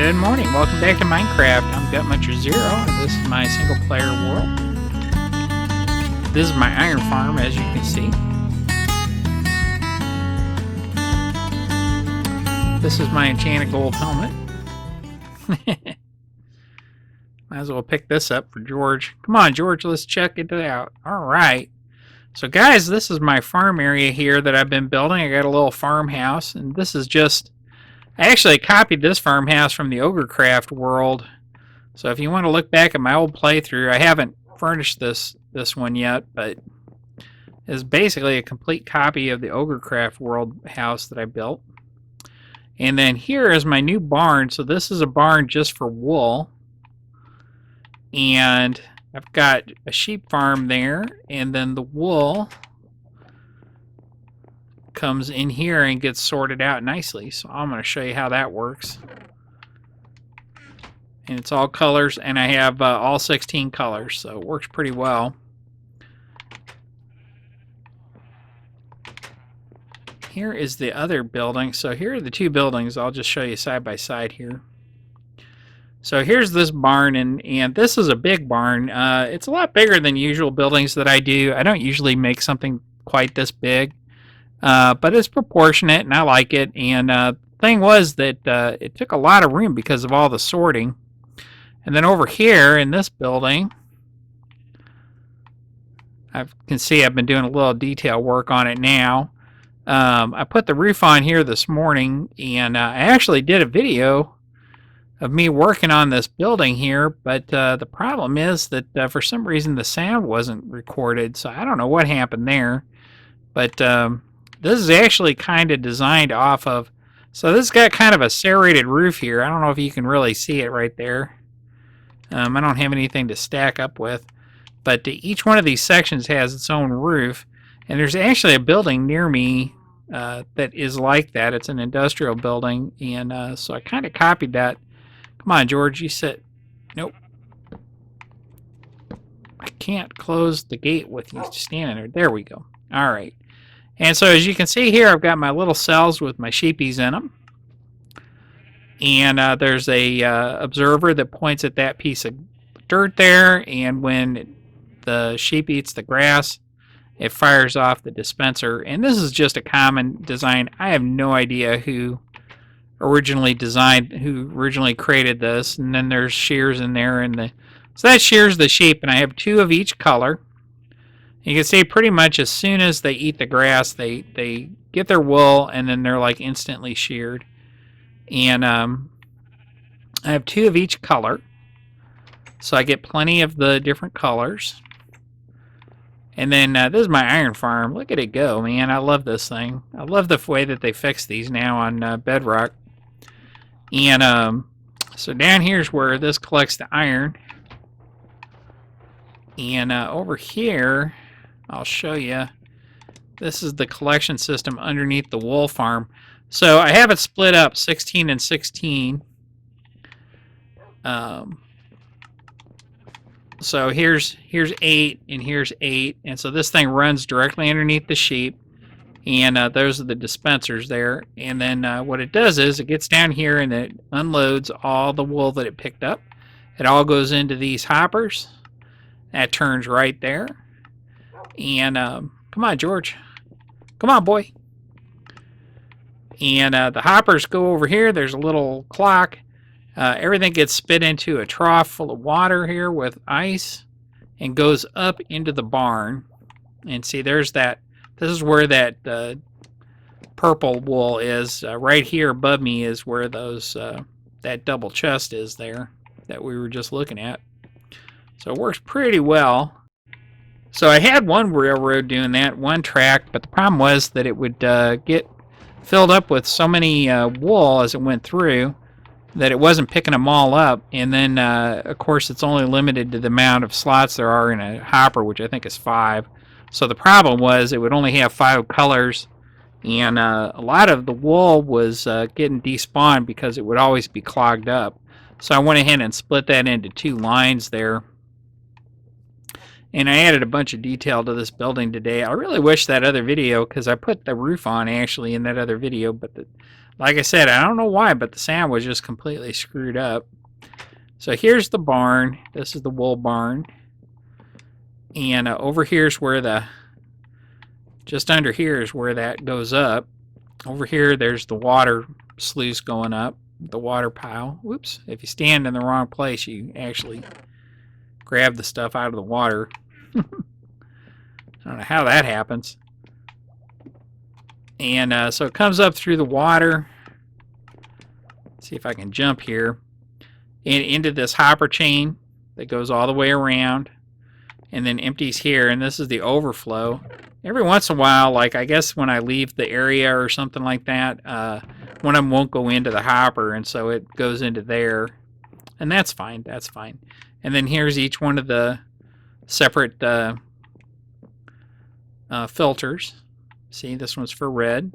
Good morning. Welcome back to Minecraft. I'm Gutmuncher Zero, and this is my single-player world. This is my iron farm, as you can see. This is my enchanted gold helmet. Might as well pick this up for George. Come on, George, let's check it out. All right. So, guys, this is my farm area here that I've been building. I got a little farmhouse, and this is just... I actually copied this farmhouse from the Ogrecraft world. So if you want to look back at my old playthrough, I haven't furnished this one yet, but it's basically a complete copy of the Ogrecraft world house that I built. And then here is my new barn. So this is a barn just for wool. And I've got a sheep farm there, and then the wool comes in here and gets sorted out nicely. So I'm going to show you how that works. And it's all colors, and I have all 16 colors, so it works pretty well. Here is the other building. So here are the two buildings. I'll just show you side by side here. So here's this barn, and this is a big barn. It's a lot bigger than usual buildings that I do. I don't usually make something quite this big. But it's proportionate, and I like it. And the thing was that it took a lot of room because of all the sorting. And then over here in this building, I can see I've been doing a little detail work on it now. I put the roof on here this morning, and I actually did a video of me working on this building here. But the problem is that for some reason the sound wasn't recorded, so I don't know what happened there. But this is actually kind of designed off of, so this has got kind of a serrated roof here. I don't know if you can really see it right there. I don't have anything to stack up with, but each one of these sections has its own roof, and there's actually a building near me that is like that. It's an industrial building, and so I kind of copied that. Come on, George, you sit. Nope. I can't close the gate with you standing there. There we go. All right. And so as you can see here, I've got my little cells with my sheepies in them. And there's a observer that points at that piece of dirt there. And when the sheep eats the grass, it fires off the dispenser. And this is just a common design. I have no idea who originally created this. And then there's shears in there. So that shears the sheep. And I have two of each color. You can see pretty much as soon as they eat the grass, they get their wool, and then they're like instantly sheared. And I have two of each color, so I get plenty of the different colors. And then this is my iron farm. Look at it go, man. I love this thing. I love the way that they fix these now on Bedrock. And so down here's where this collects the iron. And over here, I'll show you. This is the collection system underneath the wool farm. So I have it split up 16 and 16. So here's 8 and here's 8. And so this thing runs directly underneath the sheep. And those are the dispensers there. And then what it does is it gets down here and it unloads all the wool that it picked up. It all goes into these hoppers. That turns right there. And come on, George. Come on, boy. And the hoppers go over here. There's a little clock. Everything gets spit into a trough full of water here with ice and goes up into the barn. And see, there's that. This is where that purple wool is. Right here above me is where those that double chest is there that we were just looking at. So it works pretty well. So I had one railroad doing that, one track, but the problem was that it would get filled up with so many wool as it went through that it wasn't picking them all up. And then, of course, it's only limited to the amount of slots there are in a hopper, which I think is 5. So the problem was it would only have 5 colors, and a lot of the wool was getting despawned because it would always be clogged up. So I went ahead and split that into 2 lines there. And I added a bunch of detail to this building today. I really wish that other video, because I put the roof on actually in that other video, but like I said, I don't know why, but the sound was just completely screwed up. So here's the barn. This is the wool barn. And over here's where just under here is where that goes up. Over here, there's the water sluice going up, the water pile. Whoops, if you stand in the wrong place, you actually grab the stuff out of the water. I don't know how that happens. And so it comes up through the water. Let's see if I can jump here. And into this hopper chain that goes all the way around. And then empties here. And this is the overflow. Every once in a while, like I guess when I leave the area or something like that, one of them won't go into the hopper. And so it goes into there. And that's fine. That's fine. And then here's each one of the separate filters. See, this one's for red.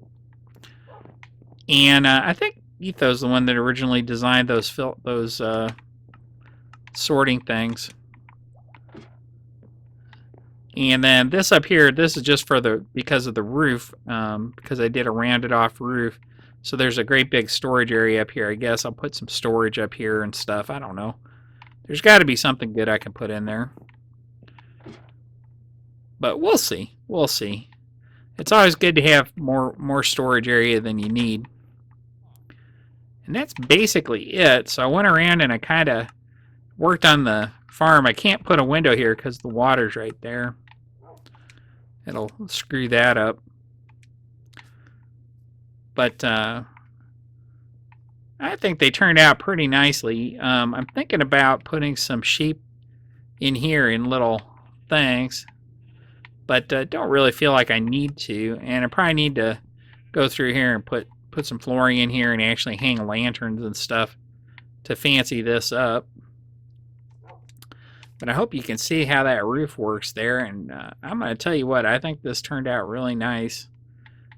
And I think Etho's the one that originally designed those sorting things. And then this up here, this is just for because of the roof, because I did a rounded off roof. So there's a great big storage area up here. I guess I'll put some storage up here and stuff. I don't know. There's got to be something good I can put in there. But we'll see. We'll see. It's always good to have more storage area than you need. And that's basically it. So I went around and I kind of worked on the farm. I can't put a window here because the water's right there. It'll screw that up. But I think they turned out pretty nicely. I'm thinking about putting some sheep in here in little things. But don't really feel like I need to. And I probably need to go through here and put some flooring in here and actually hang lanterns and stuff to fancy this up. But I hope you can see how that roof works there. And I'm going to tell you what, I think this turned out really nice.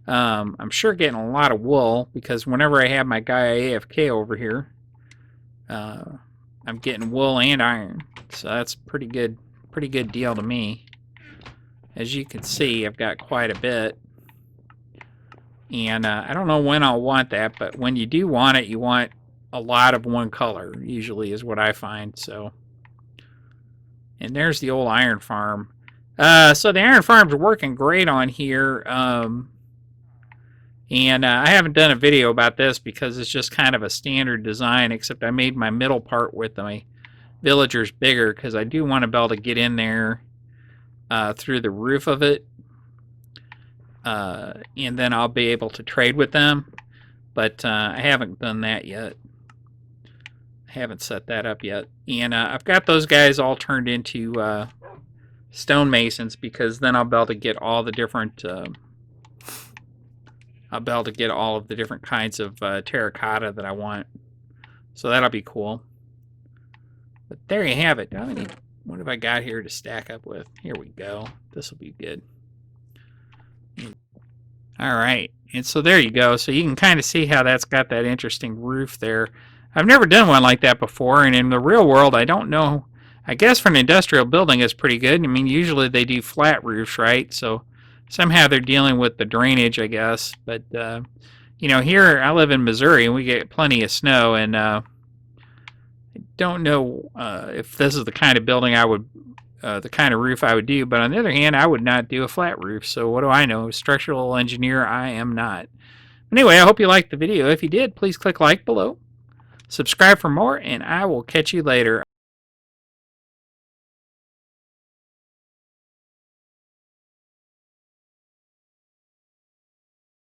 I'm sure getting a lot of wool because whenever I have my guy AFK over here, I'm getting wool and iron. So that's pretty good deal to me. As you can see, I've got quite a bit. And I don't know when I'll want that, but when you do want it, you want a lot of one color, usually is what I find. So, and there's the old iron farm. So the iron farm's working great on here. And I haven't done a video about this because it's just kind of a standard design, except I made my middle part with my villagers bigger because I do want to be able to get in there through the roof of it. And then I'll be able to trade with them. But I haven't done that yet. I haven't set that up yet. And I've got those guys all turned into stonemasons because then I'll be able to get all the different... I'll be able to get all of the different kinds of terracotta that I want. So that'll be cool. But there you have it. What have I got here to stack up with? Here we go. This will be good. Alright, and so there you go. So you can kind of see how that's got that interesting roof there. I've never done one like that before, and in the real world, I don't know. I guess for an industrial building, it's pretty good. I mean, usually they do flat roofs, right? So somehow they're dealing with the drainage, I guess. But, you know, here I live in Missouri, and we get plenty of snow, and I don't know if this is the kind of building I would... the kind of roof I would do, but on the other hand, I would not do a flat roof. So what do I know? Structural engineer, I am not. Anyway, I hope you liked the video. If you did, please click like below. Subscribe for more, and I will catch you later.